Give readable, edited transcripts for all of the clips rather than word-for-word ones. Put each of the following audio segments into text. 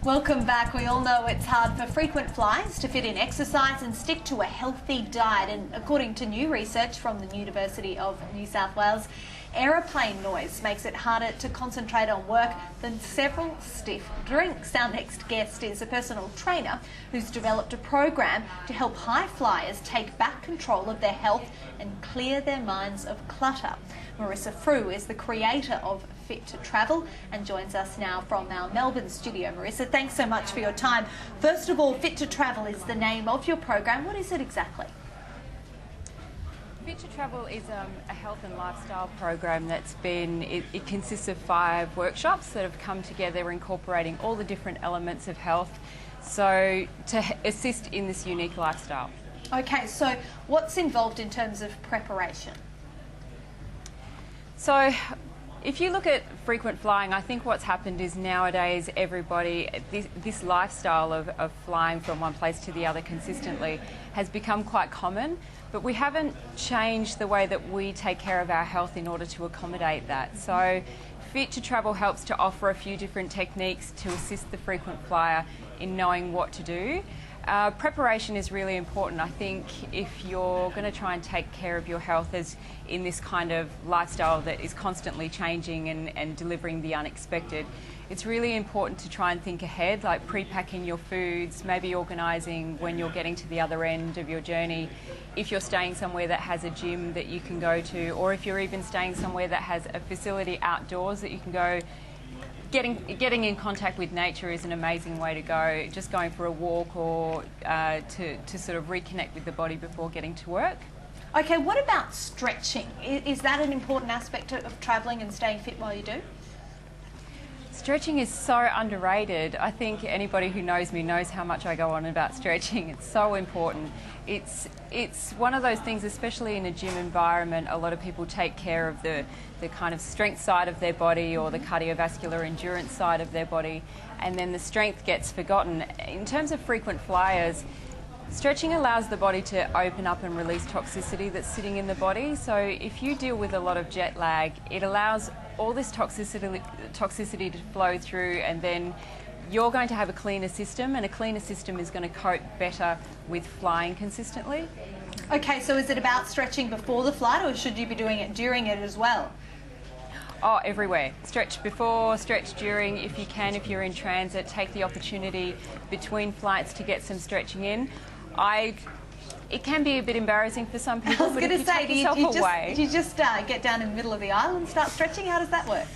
Welcome back. We all know it's hard for frequent flyers to fit in exercise and stick to a healthy diet. And according to new research from the University of New South Wales, aeroplane noise makes it harder to concentrate on work than several stiff drinks. Our next guest is a personal trainer who's developed a program to help high flyers take back control of their health and clear their minds of clutter. Marissa Frew is the creator of Fit to Travel and joins us now from our Melbourne studio. Marissa, thanks so much for your time. First of all, Fit to Travel is the name of your program. What is it exactly? Fit to Travel is a health and lifestyle program that's been, it consists of 5 workshops that have come together incorporating all the different elements of health, so to assist in this unique lifestyle. Okay, so what's involved in terms of preparation? So if you look at frequent flying, I think what's happened is nowadays everybody, this lifestyle of flying from one place to the other consistently has become quite common, but we haven't changed the way that we take care of our health in order to accommodate that. So Fit to Travel helps to offer a few different techniques to assist the frequent flyer in knowing what to do. Preparation is really important. I think if you're going to try and take care of your health as in this kind of lifestyle that is constantly changing and delivering the unexpected, it's really important to try and think ahead, like pre-packing your foods, maybe organising when you're getting to the other end of your journey. If you're staying somewhere that has a gym that you can go to, or if you're even staying somewhere that has a facility outdoors that you can go, Getting in contact with nature is an amazing way to go, just going for a walk or to sort of reconnect with the body before getting to work. Okay, what about stretching? Is that an important aspect of travelling and staying fit while you do? Stretching is so underrated. I think anybody who knows me knows how much I go on about stretching. It's so important. It's one of those things, especially in a gym environment, a lot of people take care of the kind of strength side of their body or the cardiovascular endurance side of their body, and then the strength gets forgotten. In terms of frequent flyers, stretching allows the body to open up and release toxicity that's sitting in the body. So if you deal with a lot of jet lag, it allows all this toxicity to flow through, and then you're going to have a cleaner system, and a cleaner system is going to cope better with flying consistently. Okay, so is it about stretching before the flight, or should you be doing it during it as well? Oh, everywhere. Stretch before, stretch during. If you can, if you're in transit, take the opportunity between flights to get some stretching in. It can be a bit embarrassing for some people, but if you take yourself away... Do you just get down in the middle of the aisle and start stretching? How does that work?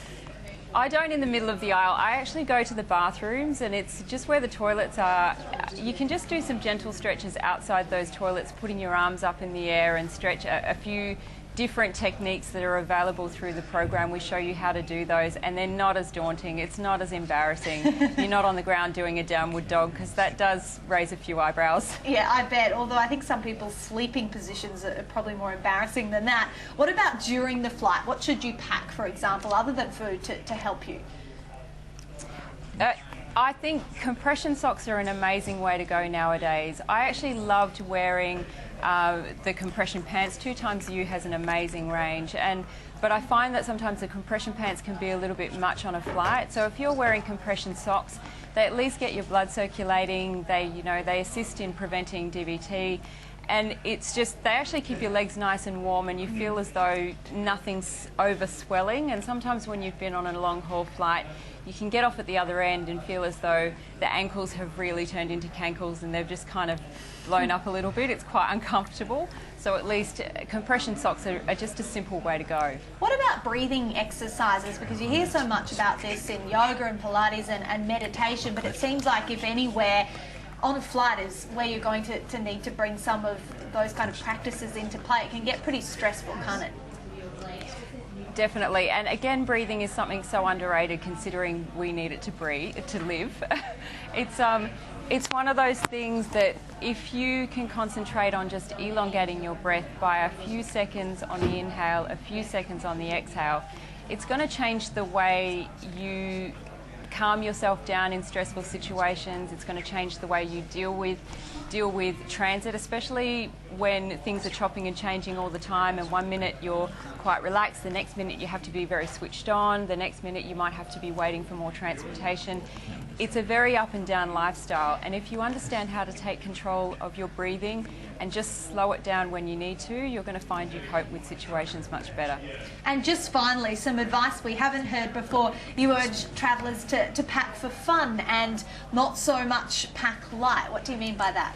I don't in the middle of the aisle. I actually go to the bathrooms, and it's just where the toilets are. You can just do some gentle stretches outside those toilets, putting your arms up in the air and stretch a few different techniques that are available through the program. We show you how to do those, and they're not as daunting. It's not as embarrassing. You're not on the ground doing a downward dog, because that does raise a few eyebrows. Yeah, I bet, although I think some people's sleeping positions are probably more embarrassing than that. What about during the flight? What should you pack, for example, other than food to help you? I think compression socks are an amazing way to go nowadays. I actually loved wearing the compression pants. 2XU has an amazing range, but I find that sometimes the compression pants can be a little bit much on a flight. So if you're wearing compression socks, they at least get your blood circulating. They assist in preventing DVT. And it's just, they actually keep your legs nice and warm, and you feel as though nothing's over swelling. And sometimes when you've been on a long haul flight, you can get off at the other end and feel as though the ankles have really turned into cankles and they've just kind of blown up a little bit. It's quite uncomfortable. So at least compression socks are just a simple way to go. What about breathing exercises? Because you hear so much about this in yoga and Pilates and meditation, but it seems like if anywhere on a flight is where you're going to need to bring some of those kind of practices into play. It can get pretty stressful, can't it? Definitely, and again, breathing is something so underrated considering we need it to breathe, to live. It's one of those things that if you can concentrate on just elongating your breath by a few seconds on the inhale, a few seconds on the exhale, it's going to change the way you calm yourself down in stressful situations. It's going to change the way you deal with transit, especially when things are chopping and changing all the time, and one minute you're quite relaxed, the next minute you have to be very switched on, the next minute you might have to be waiting for more transportation. It's a very up and down lifestyle, and if you understand how to take control of your breathing and just slow it down when you need to, you're going to find you cope with situations much better. And just finally, some advice we haven't heard before. You urge travellers to pack for fun and not so much pack light. What do you mean by that?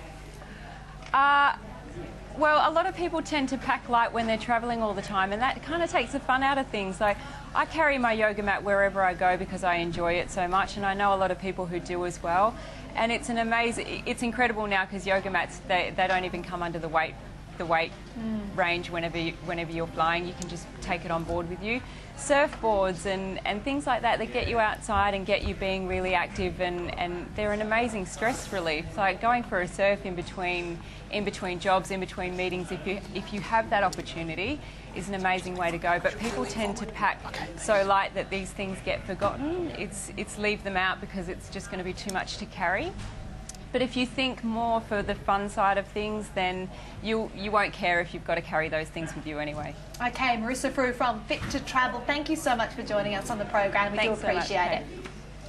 Well, a lot of people tend to pack light when they're travelling all the time, and that kind of takes the fun out of things. Like, I carry my yoga mat wherever I go because I enjoy it so much, and I know a lot of people who do as well. And it's it's incredible now because yoga mats, they don't even come under the weight range whenever you're flying. You can just take it on board with you. Surfboards and things like that get you outside and get you being really active, and they're an amazing stress relief. Like going for a surf in between jobs, in between meetings, if you have that opportunity, is an amazing way to go. But people tend to pack so light that these things get forgotten. It's leave them out because it's just going to be too much to carry. But if you think more for the fun side of things, then you won't care if you've got to carry those things with you anyway. Okay, Marissa Frew from Fit to Travel, thank you so much for joining us on the program. We do appreciate it.